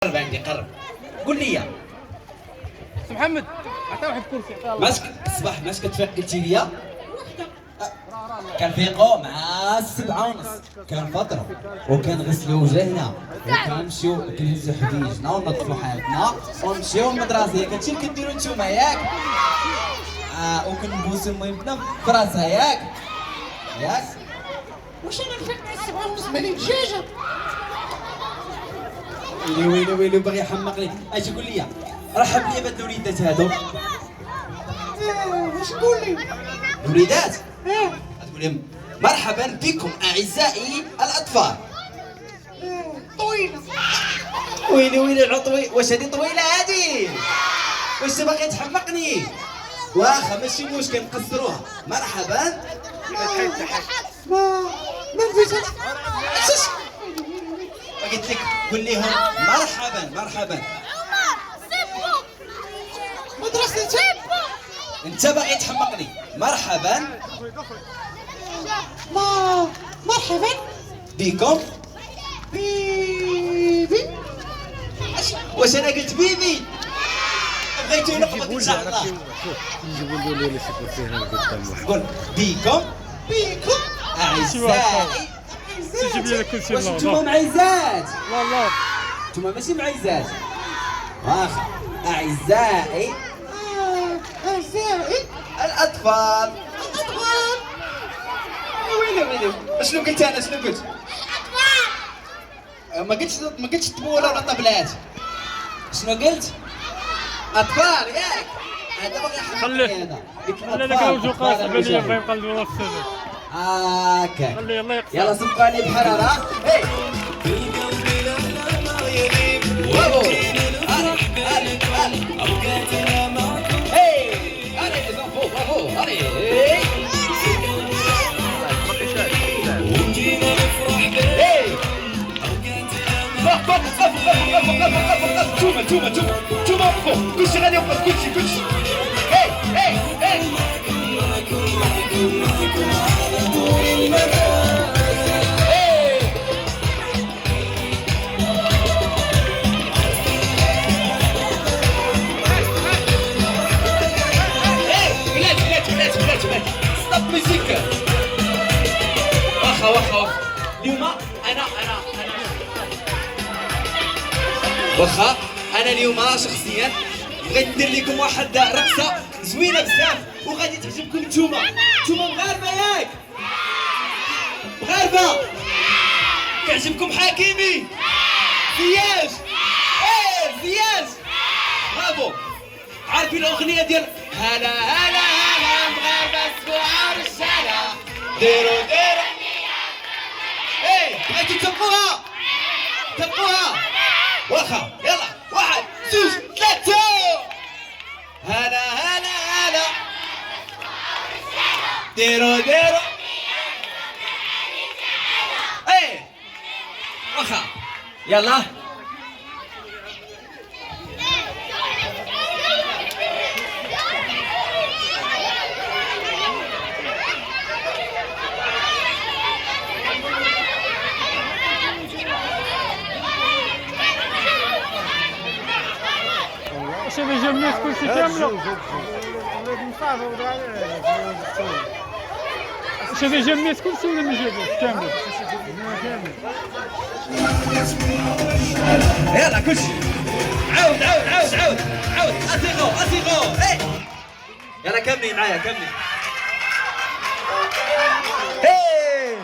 قرب عندي قرب. قول لي محمد عطيه واحد الكرسي. ماسك الصباح ماسك كتفيق قلتي لي كنفيقوا مع 7:30 كنفطروا وكنغسلوا وجهنا وكنمشيو كنهزوا حوايجنا ونظفوا حياتنا ونمشيو للمدرسه. ياك هادشي اللي كديروا نتوما ياك؟ وكنبوسوا ميمتنا في راسها ياك؟ واش انا نفيق مع 7:30 مالي دجاجه؟ ويلي باغي يحمقني. اجي قول لي رحب لي بهاد الوليدات هادو. واش نقول لي؟ الوليدات تقول لهم مرحبا بكم اعزائي الاطفال. طويله. ويلي العطوي. واش هادي طويله هادي؟ واش باغي تحمقني؟ واخا ماشي مشكل نقصروها. مرحبا ما نفيتش. قلت لك قول لهم مرحبا. مدرسة انت باغي تحمقني. مرحبا مرحبا بكم. بيبي. واش انا قلت بيبي؟ بغيتو نقبض ان شاء الله. نجيبوا له لي سيكورتي هنا قدام. قول بكم اعزائي. تجيب لي الكرسي. واش نتوما معيزات؟ والله نتوما ماشي معيزات. واخا اعزائي أعزائي الاطفال. الأطفال. ويلي شنو قلت انا؟ شنو قلت؟ ما قلتش طبوله ولا طبلات. شنو قلت؟ اطفال ياك؟ هذا باغي يحمقني هذا. خلي لك وجهه قاصح بلي يبغى يبقى له السبب. هاكا خليه الله يقصر. يلا سبقوني بحراره. هي برافو. توما وقفوا كلشي غادي يوقف كلشي. بلاتي ستوب ميوزيك. واخا اليوم انا اليوم شخصيا بغيت ندير لكم واحد رقصه زوينه بزاف وغادي تعجبكم نتوما مغاربه ياك؟ مغاربه كيعجبكم حكيمي؟ زياج برافو. عارفين الاغنيه ديال هلا مغاربه سبوع رجاله ديرو بغيتو تبقوها واخا يلا 1 2 3 هلا ديرو واخا يلا واش انا جا الناس كلشي كامله؟ واش انا جا الناس كلشي ولا ما جابوش كامله؟ يلا كلشي عاود اسيغو يلا كملي معايا كملي. هاي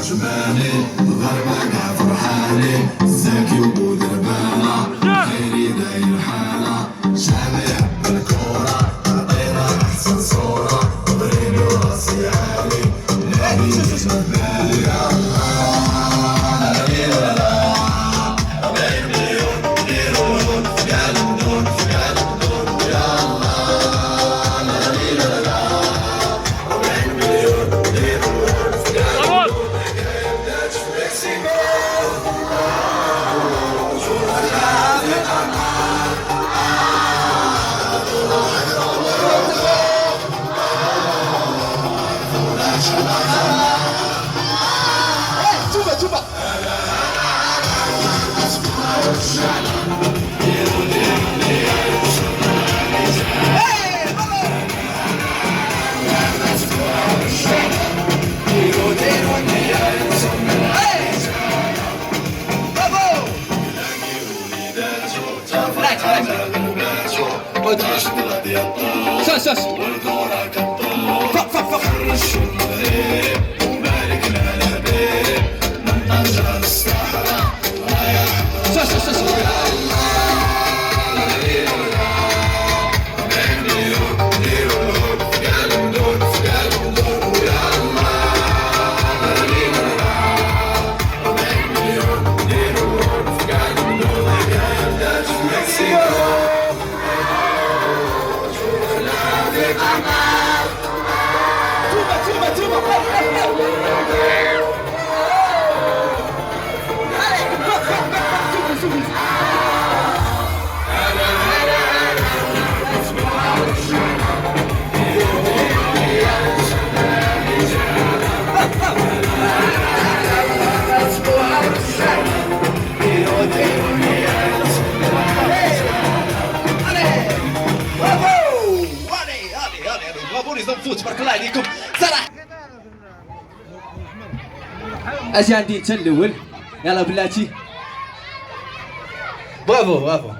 جمالي ضربك فرحاني زاكي وبودربانة خيري داير حالة شعبي يحب الكورة عطينا أحسن صورة ضريني وراسي عالي شاش فق فق فق شاش شاش شاش فوت تبارك الله عليكم صراحه. اجي عندي انت الاول، يلا بلاتي برافو برافو.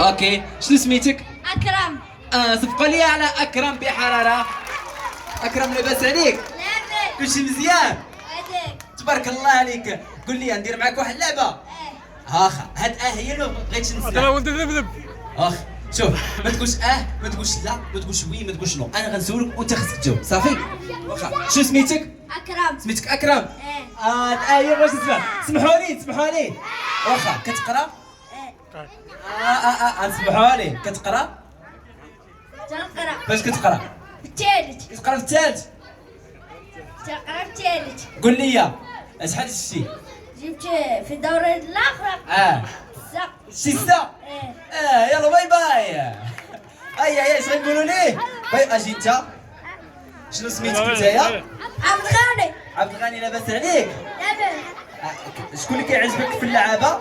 اوكي شنو سميتك؟ أكرم. صفقوا لي على اكرم بحراره. اكرم لاباس عليك؟ لعبة. كلشي مزيان؟ هذيك. تبارك الله عليك. قول لي ندير معاك واحد اللعبه. هاخا هاد هي اللي بغيتش هذا نسمع. ولد ذبذب. اخ شوف ما تقولش ما تقولش لا، ما تقولش وي، ما تقولش نو، انا غنسولك وانت خاصك تجاوب صافي. واخا شنو سميتك؟ أكرم. سميتك اكرم. إيه. هي باش نسمع. سمحوا لي واخا كتقرا؟ نسمحوا لي كتقرا؟ تنقرأ. فاش كتقرا؟ الثالث. كتقرا في الثالث؟ تنقرا الثالث. قول لي شحال شتي؟ جبت في الدورة الآخرى. السق. شتي 6. إيه. يلا باي باي. هيا اش غنقولوا ليه؟ باي اجي انت. شنو سميتك نتايا؟ عبد الغني. عبد الغني لاباس عليك؟ لعبة. شكون اللي كيعجبك في اللعابه؟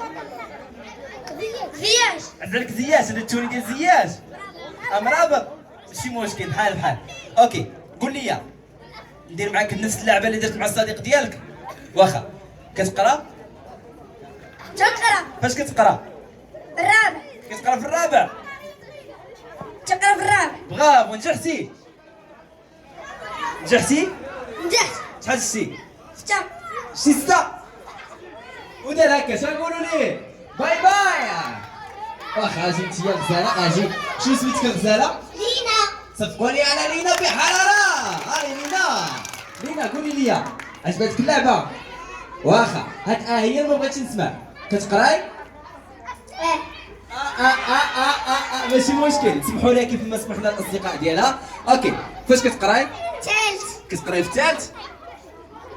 زياش. عندك زياش، هذا التوني ديال زياش مرابط ماشي مشكل بحال اوكي. قول لي ندير معاك نفس اللعبه اللي درت مع الصديق ديالك. واخا كتقرا؟ تنقرأ. فاش كتقرا؟ الرابع. كتقرا في الرابع؟ تنقرأ في الرابع. برافو نجحتي. نجحت. شحال شتي؟ ستة. شتي 6 ودار هكا اش غنقولوا ليه؟ باي باي. واخا اجي انت يا غزاله اجي. شنو سميتك غزاله؟ لينا. صفقوا لي على لينا بحراره. لينا قولي لي عجبتك اللعبه؟ واخا هاد هي اللي ما بغيتش نسمع. كتقراي؟ إيه. ماشي مشكل، سمحوا لي كيف ما سمحنا الاصدقاء ديالها. اوكي فاش كتقراي؟ ثالث. كتقراي في الثالث؟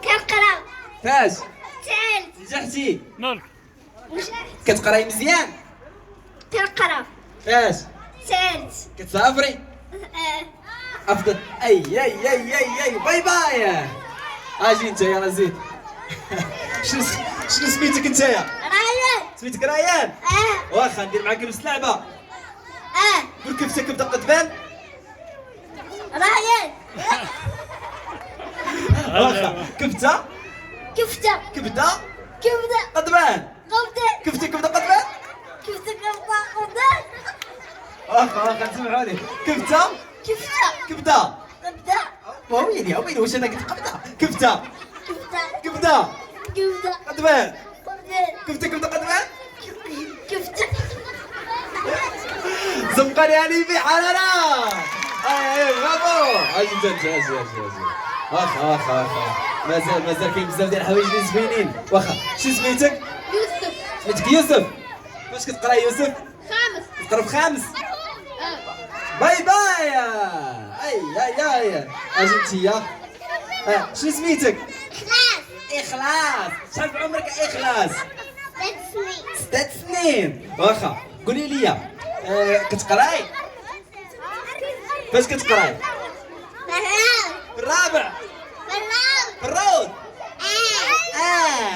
كنقرأ. فاش؟ ثالث. نجحتي؟ مالك؟ نجحت. كتقراي مزيان؟ كنقرأ. فاش؟ ثالث. كتسافري؟ إيه. افضل. اي باي باي. اجي انت يلا زيد. شنو سميتك نتايا؟ ريان. سميتك ريان؟ إيه. واخا ندير معاك نفس اللعبه. إيه. قول كيف كبده قدبان. ريان. واخا كبده كفتة. كبده كفتة. قدبان. قبضة. كبده قدبان. كفتة. قبضة. واخا نسمعوا لي. كبده كفتة. كبده قبضة. ويلي ويلي واش انا قلت قبضه كفته كفتة كبده كفتة قدمان كفتة كفته قدمان كفتة زبقني علي في حرارة اي برافو اجي واخا مازال كاين بزاف ديال الحوايج اللي زوينين واخا شو سميتك؟ يوسف سميتك يوسف واش كتقرا يوسف؟ خامس تقرا في خامس باي باي اي اجي انتيا شنو سميتك؟ اخلاص شحال في عمرك اخلاص؟ 6 سنين واخا قولي لي كتقراي فاش كتقراي في الرابع في الروض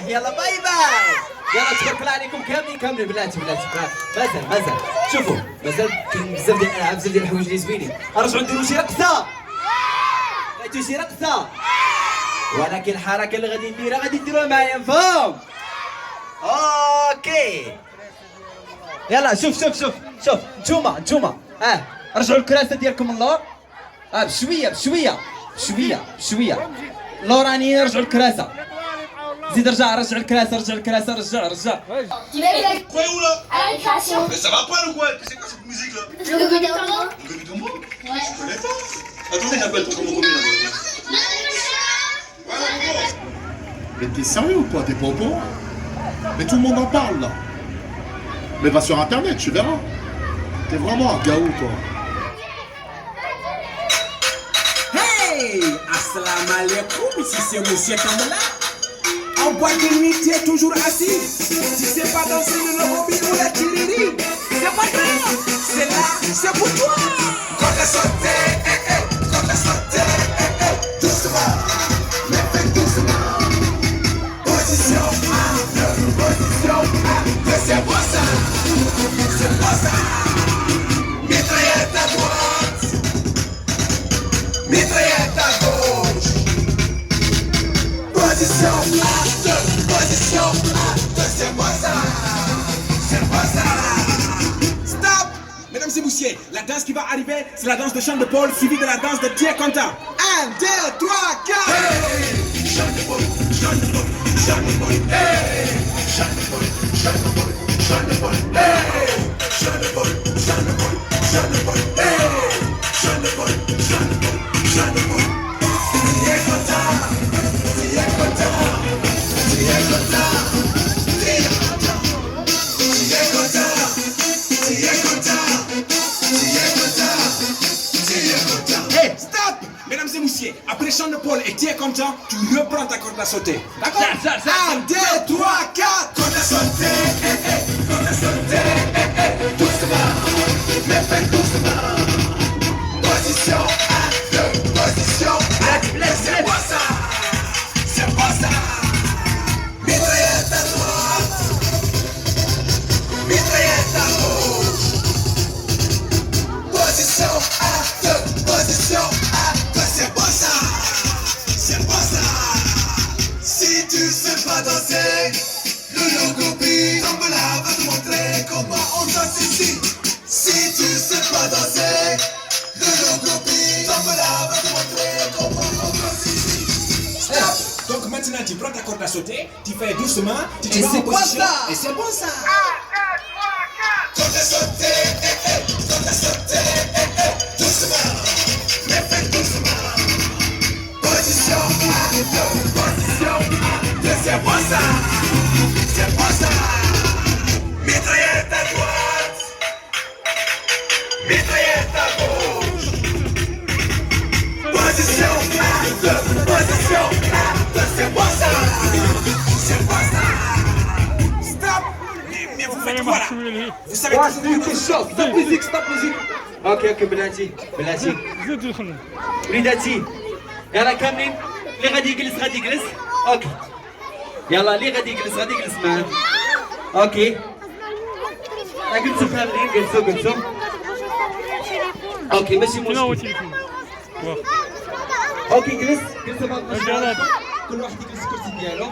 يلا باي باي يلا تبارك الله عليكم كاملين بلاتي مازال شوفوا مازال كاين بزاف ديال الالعاب بزاف ديال الحوايج اللي زوينين نرجعوا نديروا شي رقصه بغيتو شي رقصه ولكن الحركه اللي غادي نديرها غادي ديروها معايا مفهوم اوكي يلا شوف نتوما رجعوا الكراسه ديالكم اللور بشويه لوراني رجعوا الكراسه زيد رجع الكراسه رجع Croyez-vous là Mais ça va pas ou quoi? C'est quoi cette musique là? Le Gobitombo. Le Gobitombo? Ouais. Je connais pas. Attendez, j'appelle ton commandant là. Ouais, Mais t'es sérieux ou quoi? T'es pas au courant? Mais tout le monde en parle là. Mais va sur internet, tu verras. T'es vraiment un gaou toi. Hey! Assalamu alaikum, ici c'est Monsieur Kamala. En boîte de nuit, tu es toujours assis. Si c'est pas danser le mobile ou la tiriri, c'est pas grave, c'est là, c'est pour toi. Quand t'as sauté, doucement, mais fais doucement. Position 1, c'est pas ça. Mitraillette à droite, mitraillette à gauche. Position 1, c'est pas ça. Stop! Mesdames et messieurs, la danse qui va arriver, c'est la danse de Chant de Paul suivie de la danse de Tia Conta. 1, 2, 3, 4! Hey! Chant de Paul, hey! Chant de Paul, hey! Chant de Paul, hey! Chant de Paul, Hey, stop! Mesdames et messieurs, après Chant de Paul et Tia Conta, tu reprends ta corde à sauter. D'accord? 1, 2, 3, 4! Quand t'as sauté, doucement, mais fais doucement. Position 1, 2, position 1, c'est pas ça. Mitraillette à droite, mitraillette à gauche. Position 1, 2, position 1, 2, c'est pas ça. Si tu sais pas danser, le logobi tombe là va te montrer comment on danse ici. Si tu sais pas danser, le logobi tombe là va te montrer comment on danse ici. Stop! Donc maintenant tu prends ta corde à sauter, tu fais doucement, tu te Et mets c'est en quoi position. ça? Et c'est bon ça! Quand t'as sauté, doucement, mais fais doucement. Position 1, 2, position 1, 2, c'est pas ça. Mitraillette à droite, mitraillette à gauche. Position 1, 2, position 1, 2, c'est pas ça. Stop! Mais vous faites والله quoi là? محشوي ليه Vous savez toujours ستوب ميوزيك اوكي بلاتي زيد الخدمة وليداتي يلا كاملين اللي غادي يجلس اوكي يلا اللي غادي يجلس معانا اوكي جلسوا كاملين جلسوا اوكي ماشي شنو هو مشكل التليفون واخا اوكي جلس مع أجي على هذا. كل واحد يجلس الكرسي ديالو